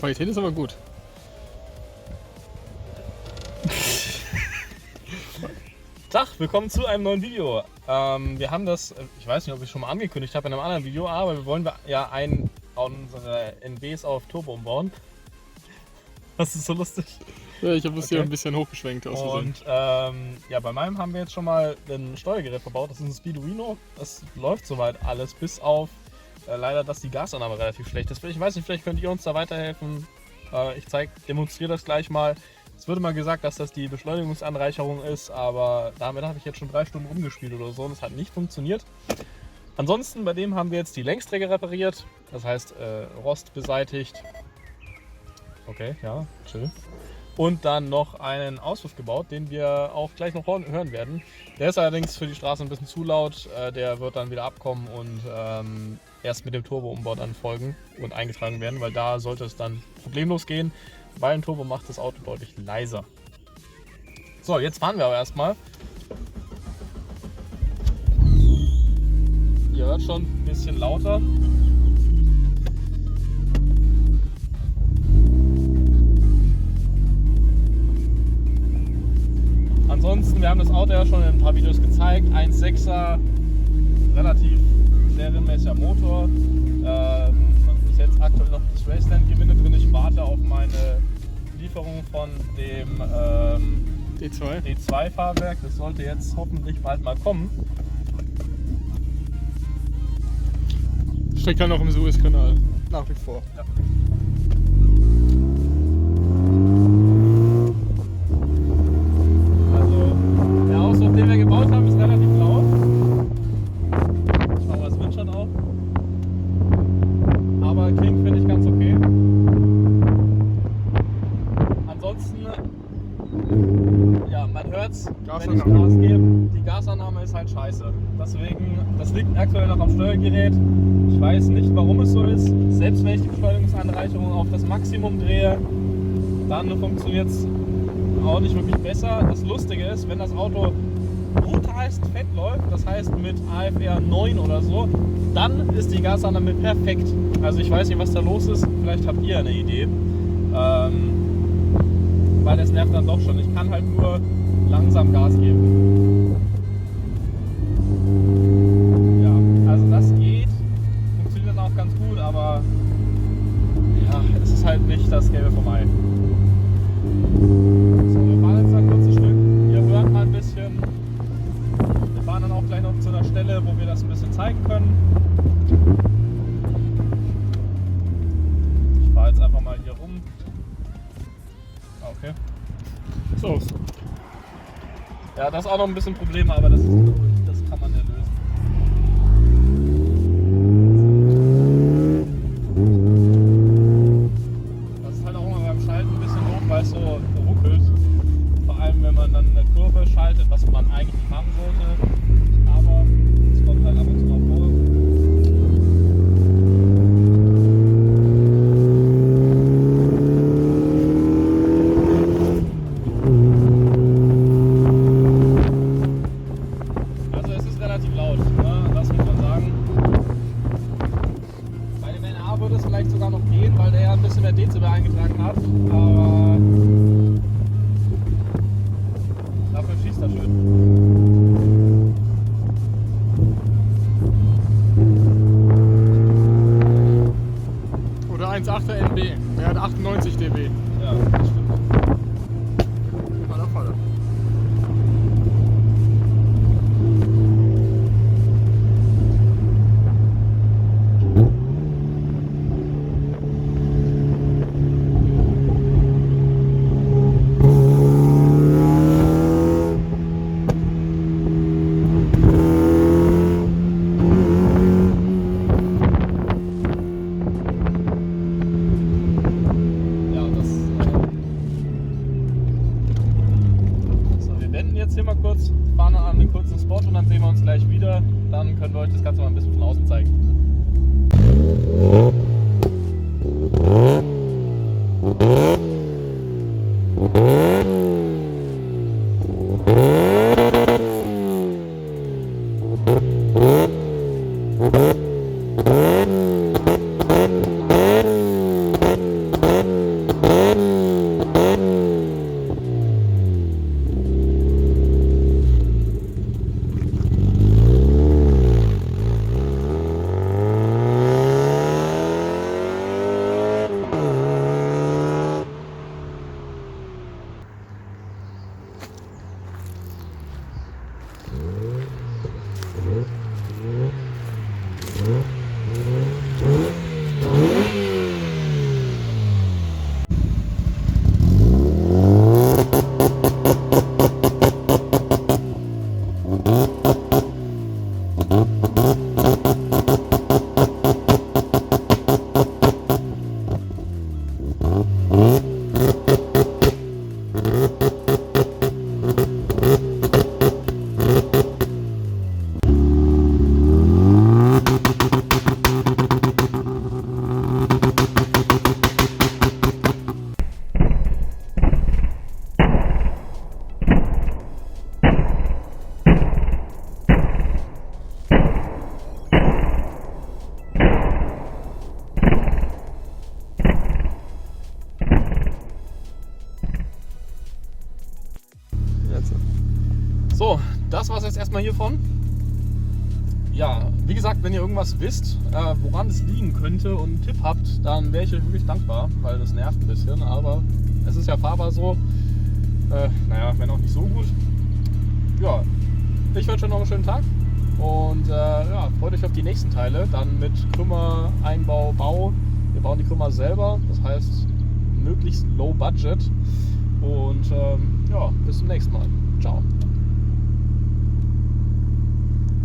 Qualität ist aber gut. Tag, willkommen zu einem neuen Video. Wir haben das, ich weiß nicht, ob ich schon mal angekündigt habe in einem anderen Video, aber wir wollen ja unsere NBs auf Turbo umbauen. Das ist so lustig. Ja, ich habe das hier ein bisschen hochgeschwenkt aus Versehen. Und ja, bei meinem haben wir jetzt schon mal ein Steuergerät verbaut. Das ist ein Speeduino. Das läuft soweit alles, bis auf leider, dass die Gasannahme relativ schlecht ist. Ich weiß nicht, vielleicht könnt ihr uns da weiterhelfen. Ich demonstriere das gleich mal. Es wurde mal gesagt, dass das die Beschleunigungsanreicherung ist, aber damit habe ich jetzt schon 3 Stunden rumgespielt oder so und es hat nicht funktioniert. Ansonsten, bei dem haben wir jetzt die Längsträger repariert, das heißt Rost beseitigt. Okay, ja, chill. Und dann noch einen Auspuff gebaut, den wir auch gleich noch hören werden. Der ist allerdings für die Straße ein bisschen zu laut, der wird dann wieder abkommen und erst mit dem Turbo-Umbau dann folgen und eingetragen werden, weil da sollte es dann problemlos gehen. Weil ein Turbo macht das Auto deutlich leiser. So, jetzt fahren wir aber erstmal. Ihr hört schon ein bisschen lauter. Ansonsten, wir haben das Auto ja schon in ein paar Videos gezeigt. 1.6er, relativ serienmäßiger Motor. Ist jetzt aktuell noch das Raceland-Gewinde drin. Ich warte auf meine Lieferung von dem D2-Fahrwerk. Das sollte jetzt hoffentlich bald mal kommen. Steckt ja noch im Suezkanal. Nach wie vor. Ja. Also, der Ausdruck, den wir gebaut haben, ist relativ laut. Ich mache mal das Windschatten auf. Aber klingt, finde ich, ganz okay. Ansonsten, ja, man hört's, wenn ich Gas gebe. Die Gasannahme ist halt scheiße. Deswegen, das liegt aktuell noch am Steuergerät. Ich weiß nicht, warum es so ist. Selbst wenn ich die Beschleunigungsanreicherung auf das Maximum drehe, dann funktioniert es auch nicht wirklich besser. Das Lustige ist, wenn das Auto brutalst fett läuft, das heißt mit AFR 9 oder so, dann ist die Gasannahme perfekt. Also ich weiß nicht, was da los ist, vielleicht habt ihr eine Idee. Weil das nervt dann doch schon. Ich kann halt nur langsam Gas geben. Ja, also das geht. Funktioniert dann auch ganz gut, aber ja, es ist halt nicht das Gelbe vom Ei. So, wir fahren jetzt ein kurzes Stück. Ihr hört mal ein bisschen. Wir fahren dann auch gleich noch zu einer Stelle, wo wir das ein bisschen zeigen können. Ich fahre jetzt einfach mal hier rum. Okay. So. Ja, das ist auch noch ein bisschen Probleme, aber das kann man ja lösen. Das ist halt auch mal beim Schalten ein bisschen doof, weil es so ruckelt. Vor allem, wenn man dann eine Kurve schaltet, was man eigentlich nicht machen sollte. Aber es kommt halt ab und zu noch vor. Dezibel eingetragen hat, aber dafür schießt er schön. Oder 1.8er NB, der hat 98 dB. Ja, das stimmt. Voller. Fahren dann an den kurzen Spot und dann sehen wir uns gleich wieder. Dann können wir euch das Ganze mal ein bisschen von außen zeigen. jetzt. So, das war's jetzt erstmal hiervon. Ja, wie gesagt, wenn ihr irgendwas wisst, woran es liegen könnte und einen Tipp habt, dann wäre ich euch wirklich dankbar, weil das nervt ein bisschen, aber es ist ja fahrbar so. Naja, wenn auch nicht so gut. Ja, ich wünsche euch noch einen schönen Tag und ja, freut euch auf die nächsten Teile, dann mit Krümmer, Einbau, Bau. Wir bauen die Krümmer selber, das heißt möglichst low budget und ja, bis zum nächsten Mal. Ciao.